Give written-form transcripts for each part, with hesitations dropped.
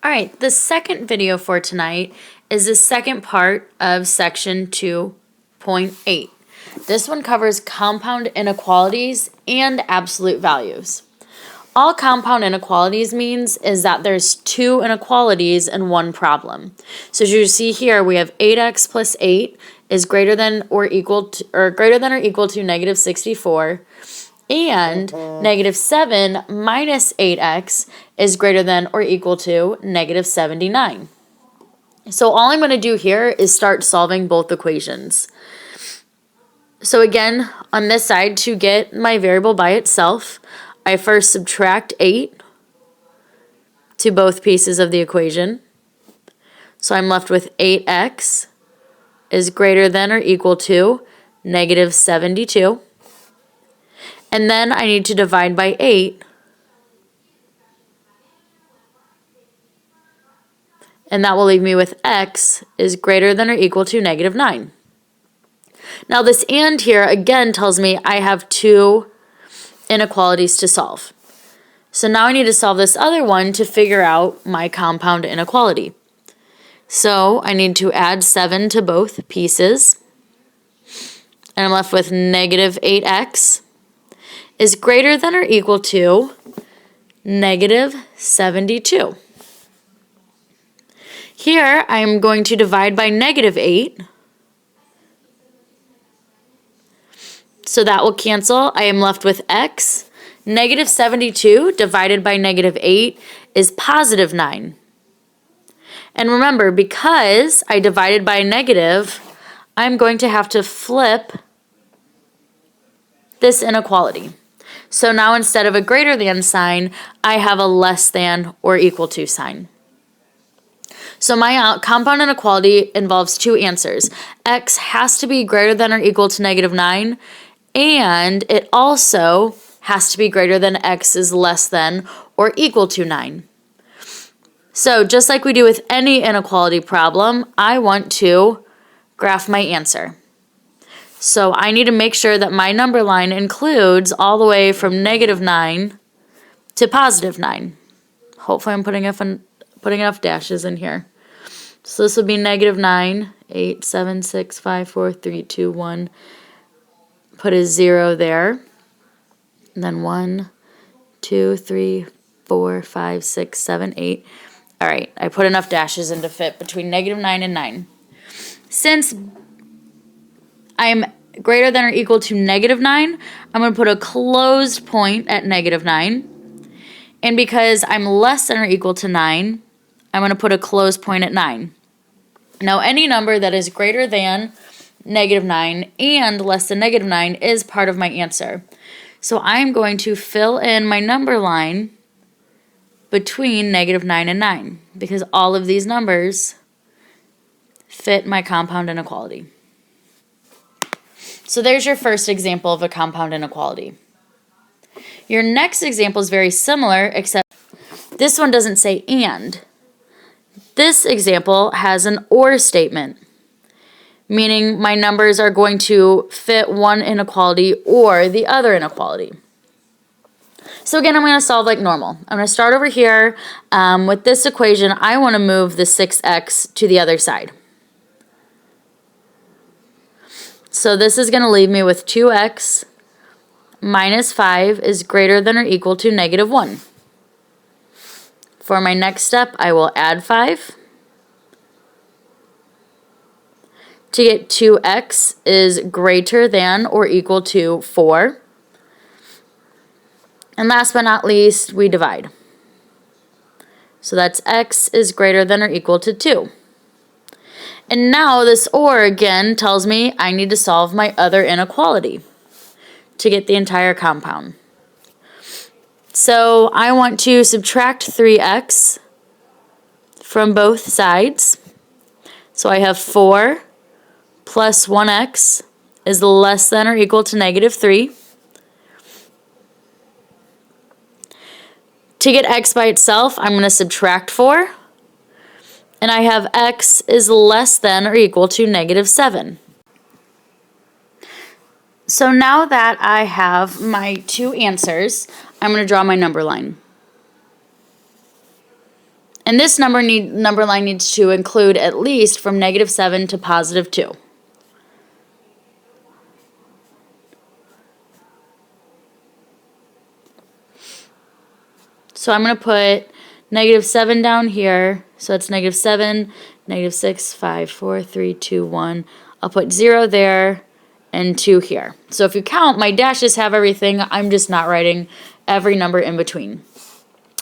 All right, the second video for tonight is the second part of section 2.8. This one covers compound inequalities and absolute values. All compound inequalities means is that there's two inequalities in one problem. So as you see here, we have 8x plus 8 is greater than or equal to negative 64. And negative 7 minus 8x is greater than or equal to negative 79. So all I'm going to do here is start solving both equations. So again, on this side, to get my variable by itself, I first subtract 8 to both pieces of the equation. So I'm left with 8x is greater than or equal to negative 72. And then I need to divide by 8. And that will leave me with x is greater than or equal to negative 9. Now this and here again tells me I have two inequalities to solve. So now I need to solve this other one to figure out my compound inequality. So I need to add 7 to both pieces. And I'm left with negative 8x is greater than or equal to negative 72. Here, I'm going to divide by negative 8. So that will cancel. I am left with x. Negative 72 divided by negative 8 is positive 9. And remember, because I divided by a negative, I'm going to have to flip this inequality. So now instead of a greater than sign, I have a less than or equal to sign. So my compound inequality involves two answers. X has to be greater than or equal to negative 9, and it also has to be greater than x is less than or equal to 9. So just like we do with any inequality problem, I want to graph my answer. So I need to make sure that my number line includes all the way from negative 9 to positive 9. Hopefully I'm putting enough dashes in here. So this would be negative 9, 8, 7, 6, 5, 4, 3, 2, 1. Put a 0 there. And then 1, 2, 3, 4, 5, 6, 7, 8. All right, I put enough dashes in to fit between negative 9 and 9. Since I'm greater than or equal to negative 9, I'm going to put a closed point at negative 9. And because I'm less than or equal to 9, I'm going to put a closed point at 9. Now, any number that is greater than negative 9 and less than negative 9 is part of my answer. So I'm going to fill in my number line between negative 9 and 9 because all of these numbers fit my compound inequality. So there's your first example of a compound inequality. Your next example is very similar, except this one doesn't say and. This example has an or statement, meaning my numbers are going to fit one inequality or the other inequality. So again, I'm going to solve like normal. I'm going to start over here. With this equation, I want to move the 6x to the other side. So this is going to leave me with 2x minus 5 is greater than or equal to negative 1. For my next step, I will add 5. To get 2x is greater than or equal to 4. And last but not least, we divide. So that's x is greater than or equal to 2. And now this or again tells me I need to solve my other inequality to get the entire compound. So I want to subtract 3x from both sides. So I have 4 plus 1x is less than or equal to negative 3. To get x by itself, I'm going to subtract 4. And I have x is less than or equal to negative 7. So now that I have my two answers, I'm going to draw my number line. And this number line needs to include at least from -7 to +2. So I'm going to put -7 down here. So it's -7, -6, 5, 4, 3, 2, 1. I'll put 0 there and 2 here. So if you count, my dashes have everything. I'm just not writing every number in between.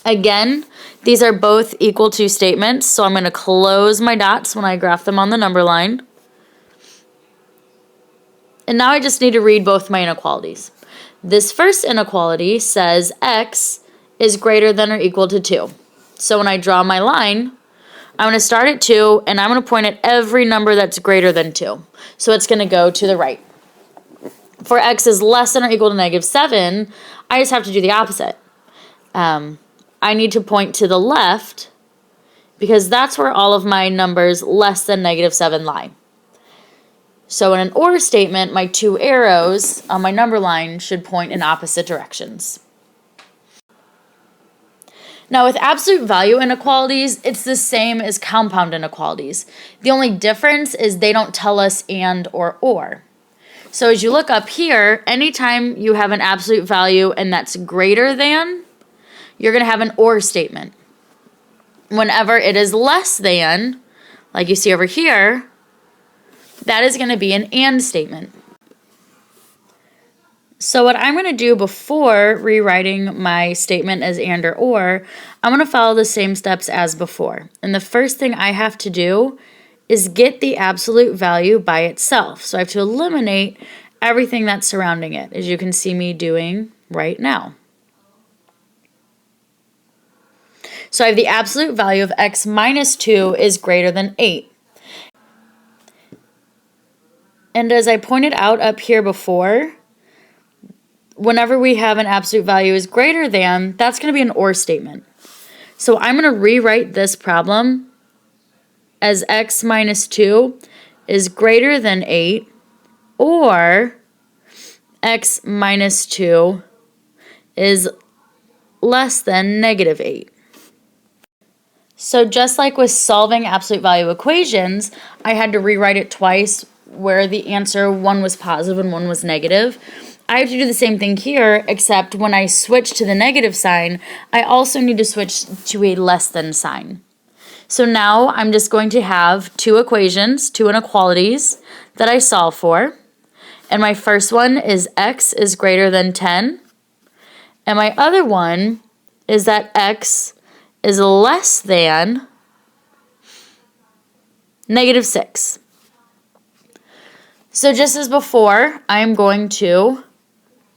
Again, these are both equal to statements, so I'm going to close my dots when I graph them on the number line. And now I just need to read both my inequalities. This first inequality says x is greater than or equal to 2. So when I draw my line, I'm going to start at 2, and I'm going to point at every number that's greater than 2. So it's going to go to the right. For x is less than or equal to -7, I just have to do the opposite. I need to point to the left because that's where all of my numbers less than -7 lie. So in an or statement, my 2 arrows on my number line should point in opposite directions. Now with absolute value inequalities, it's the same as compound inequalities. The only difference is they don't tell us and or. So as you look up here, anytime you have an absolute value and that's greater than, you're going to have an or statement. Whenever it is less than, like you see over here, that is going to be an and statement. So what I'm going to do before rewriting my statement as and or, I'm going to follow the same steps as before. And the first thing I have to do is get the absolute value by itself. So I have to eliminate everything that's surrounding it, as you can see me doing right now. So I have the absolute value of x minus 2 is greater than 8. And as I pointed out up here before, whenever we have an absolute value is greater than, that's going to be an or statement. So I'm going to rewrite this problem as x minus 2 is greater than 8, or x minus 2 is less than -8. So just like with solving absolute value equations, I had to rewrite it twice where the answer, one was positive and one was negative. I have to do the same thing here, except when I switch to the negative sign, I also need to switch to a less than sign. So now I'm just going to have two equations, two inequalities that I solve for. And my first one is x is greater than 10. And my other one is that x is less than -6. So just as before, I'm going to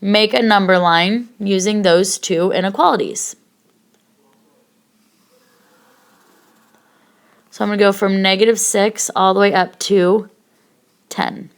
make a number line using those two inequalities. So I'm going to go from -6 all the way up to 10.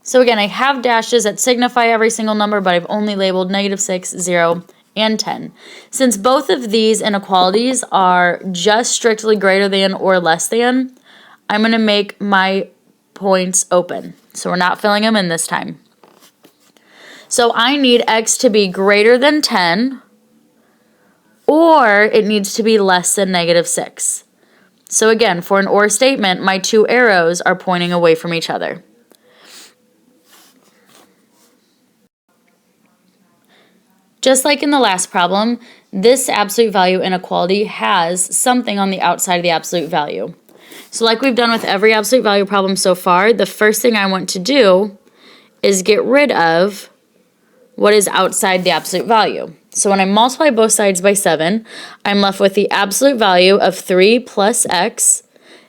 So again, I have dashes that signify every single number, but I've only labeled -6, 0, and 10. Since both of these inequalities are just strictly greater than or less than, I'm going to make my points open. So we're not filling them in this time. So I need x to be greater than 10, or it needs to be less than -6. So again, for an or statement, my two arrows are pointing away from each other. Just like in the last problem, this absolute value inequality has something on the outside of the absolute value. So like we've done with every absolute value problem so far, the first thing I want to do is get rid of what is outside the absolute value. So when I multiply both sides by 7, I'm left with the absolute value of 3 plus x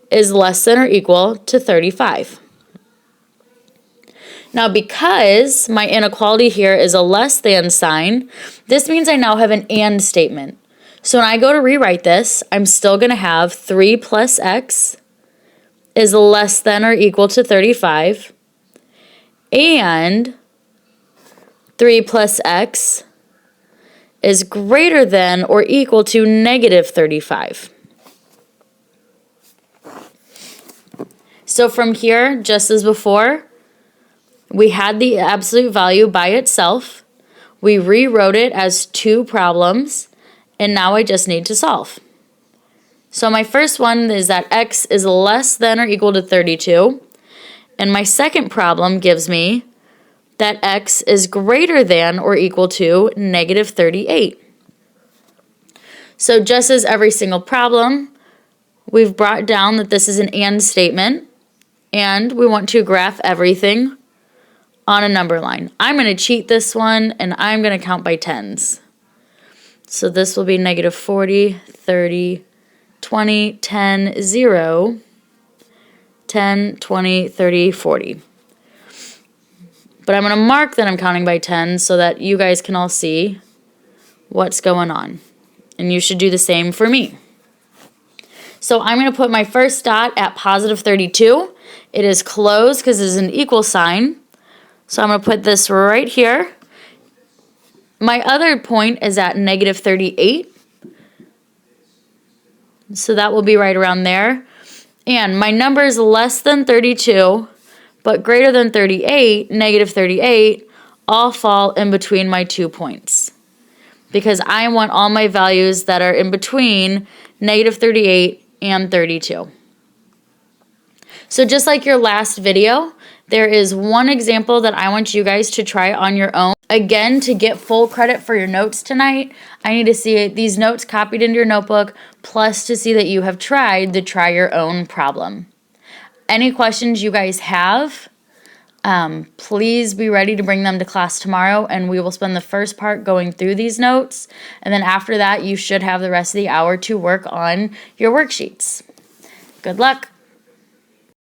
is less than or equal to 35. Now, because my inequality here is a less than sign, this means I now have an and statement. So when I go to rewrite this, I'm still going to have 3 plus x is less than or equal to 35, and 3 plus x is greater than or equal to negative 35. So from here, just as before, we had the absolute value by itself. We rewrote it as two problems, and now I just need to solve. So my first one is that x is less than or equal to 32. And my second problem gives me that x is greater than or equal to negative 38. So just as every single problem, we've brought down that this is an and statement, and we want to graph everything on a number line. I'm going to cheat this one, and I'm going to count by tens. So this will be negative 40, 30, 20, 10, 0, 10, 20, 30, 40. But I'm going to mark that I'm counting by tens so that you guys can all see what's going on. And you should do the same for me. So I'm going to put my first dot at positive 32. It is closed because it's an equal sign. So I'm going to put this right here. My other point is at negative 38. So that will be right around there. And my number is less than 32, but greater than 38, negative 38, all fall in between my 2 points. Because I want all my values that are in between negative 38 and 32. So just like your last video, there is one example that I want you guys to try on your own. Again, to get full credit for your notes tonight, I need to see these notes copied into your notebook, plus to see that you have tried the try your own problem. Any questions you guys have, please be ready to bring them to class tomorrow, and we will spend the first part going through these notes. And then after that, you should have the rest of the hour to work on your worksheets. Good luck.